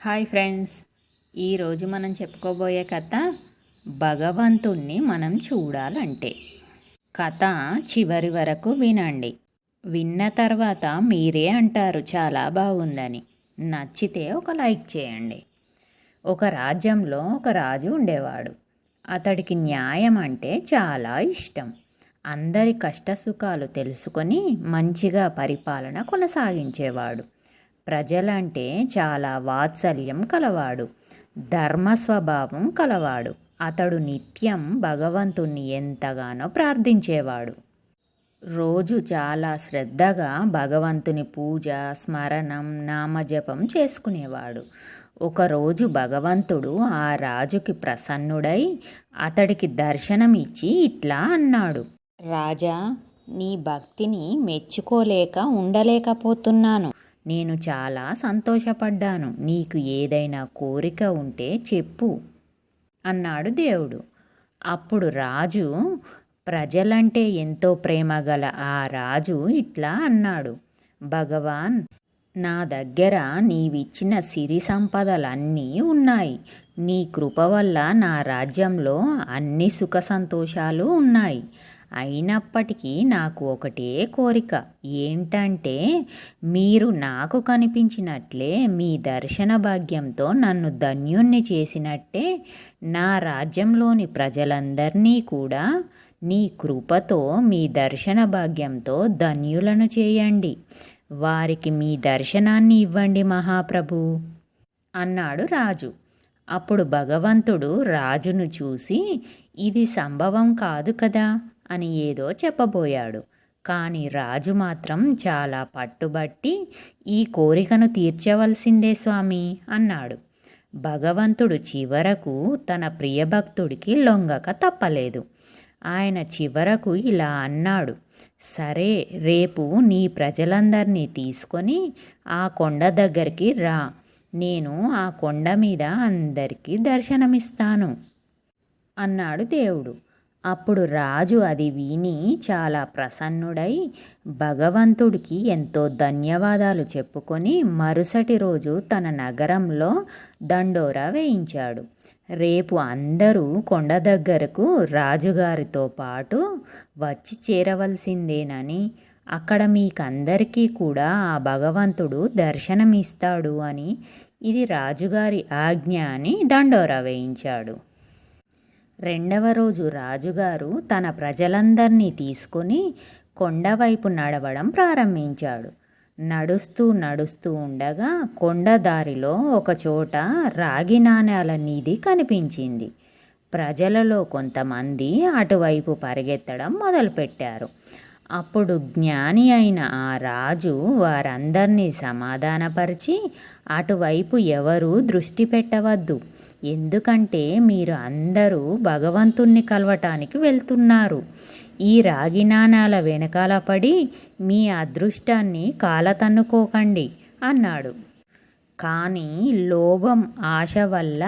Hi friends, ఈరోజు మనం చెప్పుకోబోయే కథ భగవంతుణ్ణి మనం చూడాలంటే. కథ చివరి వరకు వినండి. విన్న తర్వాత మీరే అంటారు చాలా బాగుందని. నచ్చితే ఒక లైక్ చేయండి. ఒక రాజ్యంలో ఒక రాజు ఉండేవాడు. అతడికి న్యాయం అంటే చాలా ఇష్టం. అందరి కష్టసుఖాలు తెలుసుకొని మంచిగా పరిపాలన కొనసాగించేవాడు. ప్రజలంటే చాలా వాత్సల్యం కలవాడు. ధర్మ స్వభావం కలవాడు. అతడు నిత్యం భగవంతుణ్ణి ఎంతగానో ప్రార్థించేవాడు. రోజు చాలా శ్రద్ధగా భగవంతుని పూజ, స్మరణం, నామజపం చేసుకునేవాడు. ఒకరోజు భగవంతుడు ఆ రాజుకి ప్రసన్నుడై అతడికి దర్శనమిచ్చి ఇట్లా అన్నాడు: రాజా, నీ భక్తిని మెచ్చుకోలేక ఉండలేకపోతున్నాను. నేను చాలా సంతోషపడ్డాను. నీకు ఏదైనా కోరిక ఉంటే చెప్పు అన్నాడు దేవుడు. అప్పుడు రాజు, ప్రజలంటే ఎంతో ప్రేమ గల ఆ రాజు ఇట్లా అన్నాడు: భగవాన్, నా దగ్గర నీవిచ్చిన సిరి సంపదలన్నీ ఉన్నాయి. నీ కృప వల్ల నా రాజ్యంలో అన్ని సుఖ సంతోషాలు ఉన్నాయి. అయినప్పటికీ నాకు ఒకటే కోరిక. ఏంటంటే, మీరు నాకు కనిపించినట్లే మీ దర్శన భాగ్యంతో నన్ను ధన్యుణ్ణి చేసినట్టే నా రాజ్యంలోని ప్రజలందరినీ కూడా నీ కృపతో మీ దర్శన భాగ్యంతో ధన్యులను చేయండి. వారికి మీ దర్శనాన్ని ఇవ్వండి మహాప్రభు అన్నాడు రాజు. అప్పుడు భగవంతుడు రాజును చూసి, ఇది సంభవం కాదు కదా అని ఏదో చెప్పబోయాడు. కానీ రాజు మాత్రం చాలా పట్టుబట్టి, ఈ కోరికను తీర్చవలసిందే స్వామి అన్నాడు. భగవంతుడు చివరకు తన ప్రియభక్తుడికి లొంగక తప్పలేదు. ఆయన చివరకు ఇలా అన్నాడు: సరే, రేపు నీ ప్రజలందరినీ తీసుకొని ఆ కొండ దగ్గరికి రా. నేను ఆ కొండ మీద అందరికీ దర్శనమిస్తాను అన్నాడు దేవుడు. అప్పుడు రాజు అది విని చాలా ప్రసన్నుడై భగవంతుడికి ఎంతో ధన్యవాదాలు చెప్పుకొని మరుసటి రోజు తన నగరంలో దండోరా వేయించాడు. రేపు అందరూ కొండ దగ్గరకు రాజుగారితో పాటు వచ్చి చేరవలసిందేనని, అక్కడ మీకందరికీ కూడా ఆ భగవంతుడు దర్శనమిస్తాడు అని, ఇది రాజుగారి ఆజ్ఞ అని దండోరా వేయించాడు. రెండవ రోజు రాజుగారు తన ప్రజలందరినీ తీసుకొని కొండవైపు నడవడం ప్రారంభించాడు. నడుస్తూ నడుస్తూ ఉండగా కొండ దారిలో ఒకచోట రాగి నాణేల నిధి కనిపించింది. ప్రజలలో కొంతమంది అటువైపు పరిగెత్తడం మొదలుపెట్టారు. అప్పుడు జ్ఞాని అయిన ఆ రాజు వారందరినీ సమాధానపరిచి, అటువైపు ఎవరూ దృష్టి పెట్టవద్దు. ఎందుకంటే మీరు అందరూ భగవంతుణ్ణి కలవటానికి వెళ్తున్నారు. ఈ రాగి నాణాల వెనకాల పడి మీ అదృష్టాన్ని కాలతన్నుకోకండి అన్నాడు. కానీ లోభం, ఆశ వల్ల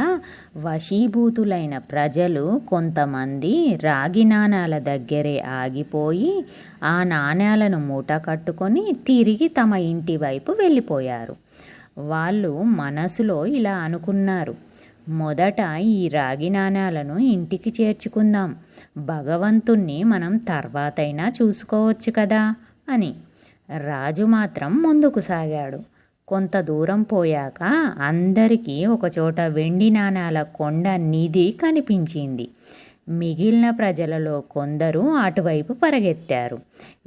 వశీభూతులైన ప్రజలు కొంతమంది రాగి నాణాల దగ్గరే ఆగిపోయి ఆ నాణేలను మూట కట్టుకొని తిరిగి తమ ఇంటి వైపు వెళ్ళిపోయారు. వాళ్ళు మనసులో ఇలా అనుకున్నారు: మొదట ఈ రాగి నాణేలను ఇంటికి చేర్చుకుందాం, భగవంతుణ్ణి మనం తర్వాతైనా చూసుకోవచ్చు కదా అని. రాజు మాత్రం ముందుకు సాగాడు. కొంత దూరం పోయాక అందరికీ ఒకచోట వెండి నాణాల కొండ నిధి కనిపించింది. మిగిలిన ప్రజలలో కొందరు అటువైపు పరిగెత్తారు.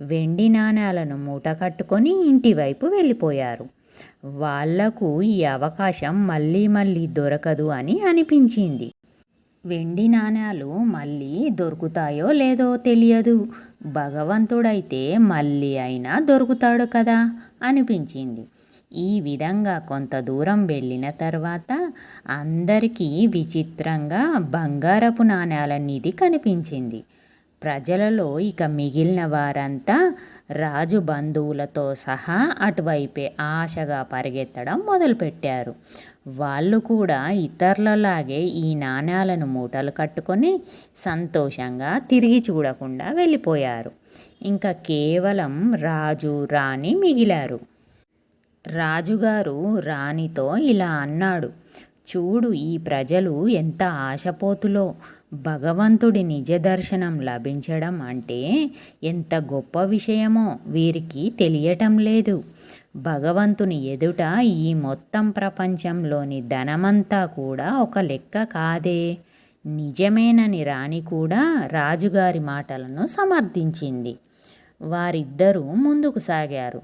వెండి నాణాలను మూట కట్టుకొని ఇంటివైపు వెళ్ళిపోయారు. వాళ్లకు ఈ అవకాశం మళ్ళీ మళ్ళీ దొరకదు అని అనిపించింది. వెండి నాణాలు మళ్ళీ దొరుకుతాయో లేదో తెలియదు, భగవంతుడైతే మళ్ళీ అయినా దొరుకుతాడు కదా అనిపించింది. ఈ విధంగా కొంత దూరం వెళ్ళిన తర్వాత అందరికీ విచిత్రంగా బంగారపు నాణేల నిధి కనిపించింది. ప్రజలలో ఇక మిగిలిన వారంతా రాజు బంధువులతో సహా అటువైపే ఆశగా పరిగెత్తడం మొదలుపెట్టారు. వాళ్ళు కూడా ఇతరులలాగే ఈ నాణేలను మూటలు కట్టుకొని సంతోషంగా తిరిగి చూడకుండా వెళ్ళిపోయారు. ఇంకా కేవలం రాజు, రాణి మిగిలారు. రాజుగారు రాణితో ఇలా అన్నాడు, చూడు, ఈ ప్రజలు ఎంత ఆశపోతులో. భగవంతుడి నిజ దర్శనం లభించడం అంటే ఎంత గొప్ప విషయమో వీరికి తెలియటం లేదు. భగవంతుని ఎదుట ఈ మొత్తం ప్రపంచంలోని ధనమంతా కూడా ఒక లెక్క కాదే. నిజమేనని రాణి కూడా రాజుగారి మాటలను సమర్థించింది. వారిద్దరూ ముందుకు సాగారు.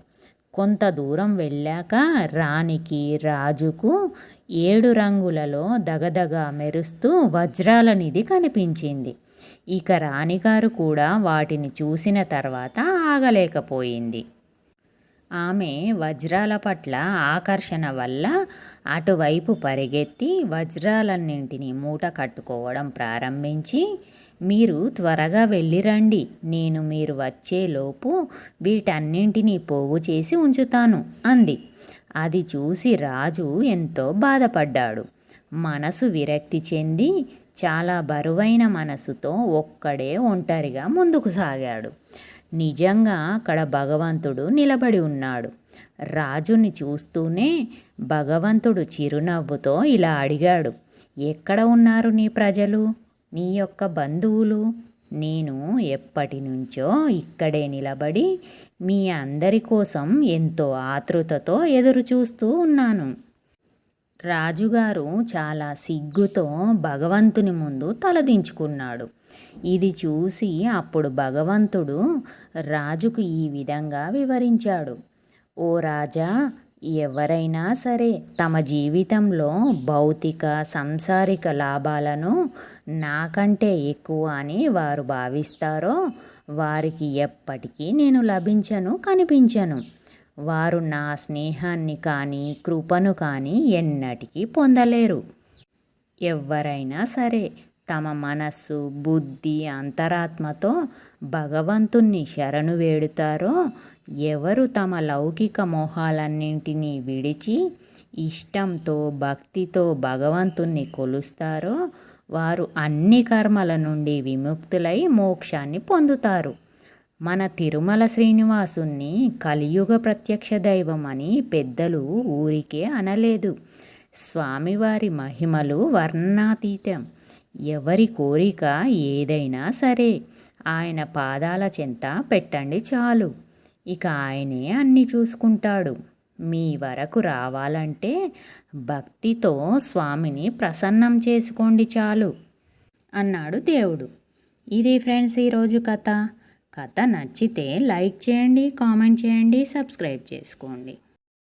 కొంత దూరం వెళ్ళాక రాణికి, రాజుకు 7 రంగులలో దగదగా మెరుస్తూ వజ్రాల నిధి కనిపించింది. ఇక రాణిగారు కూడా వాటిని చూసిన తర్వాత ఆగలేకపోయింది. ఆమె వజ్రాల పట్ల ఆకర్షణ వల్ల అటువైపు పరిగెత్తి వజ్రాలన్నింటినీ మూట కట్టుకోవడం ప్రారంభించి, మీరు త్వరగా వెళ్ళిరండి, నేను మీరు వచ్చేలోపు వీటన్నింటినీ పోగు చేసి ఉంచుతాను అంది. అది చూసి రాజు ఎంతో బాధపడ్డాడు. మనసు విరక్తి చెంది చాలా బరువైన మనసుతో ఒక్కడే ఒంటరిగా ముందుకు సాగాడు. నిజంగా అక్కడ భగవంతుడు నిలబడి ఉన్నాడు. రాజుని చూస్తూనే భగవంతుడు చిరునవ్వుతో ఇలా అడిగాడు, ఎక్కడ ఉన్నారు నీ ప్రజలు, నీ యొక్క బంధువులు? నేను ఎప్పటి నుంచో ఇక్కడే నిలబడి మీ అందరి కోసం ఎంతో ఆతృతతో ఎదురు చూస్తూ ఉన్నాను. రాజుగారు చాలా సిగ్గుతో భగవంతుని ముందు తలదించుకున్నాడు. ఇది చూసి అప్పుడు భగవంతుడు రాజుకు ఈ విధంగా వివరించాడు, ఓ రాజా, ఎవరైనా సరే తమ జీవితంలో భౌతిక సంసారిక లాభాలను నాకంటే ఎక్కువ అని వారు భావిస్తారో వారికి ఎప్పటికీ నేను కనిపించను. వారు నా స్నేహాన్ని కానీ కృపను కానీ ఎన్నటికీ పొందలేరు. ఎవరైనా సరే తమ మనస్సు, బుద్ధి, అంతరాత్మతో భగవంతుణ్ణి శరణు వేడుతారో, ఎవరు తమ లౌకిక మోహాలన్నింటినీ విడిచి ఇష్టంతో భక్తితో భగవంతుణ్ణి కొలుస్తారో వారు అన్ని కర్మల నుండి విముక్తులై మోక్షాన్ని పొందుతారు. మన తిరుమల శ్రీనివాసుని కలియుగ ప్రత్యక్ష దైవం అని పెద్దలు ఊరికే అనలేదు. స్వామివారి మహిమలు వర్ణనాతీతం. ఎవరి కోరిక ఏదైనా సరే ఆయన పాదాల చెంత పెట్టండి చాలు, ఇక ఆయనే అన్నీ చూసుకుంటాడు. మీ వరకు రావాలంటే భక్తితో స్వామిని ప్రసన్నం చేసుకోండి చాలు అన్నాడు దేవుడు. ఇది ఫ్రెండ్స్ ఈరోజు కథ. కథ నచ్చితే లైక్ చేయండి, కామెంట్ చేయండి, సబ్స్క్రైబ్ చేసుకోండి.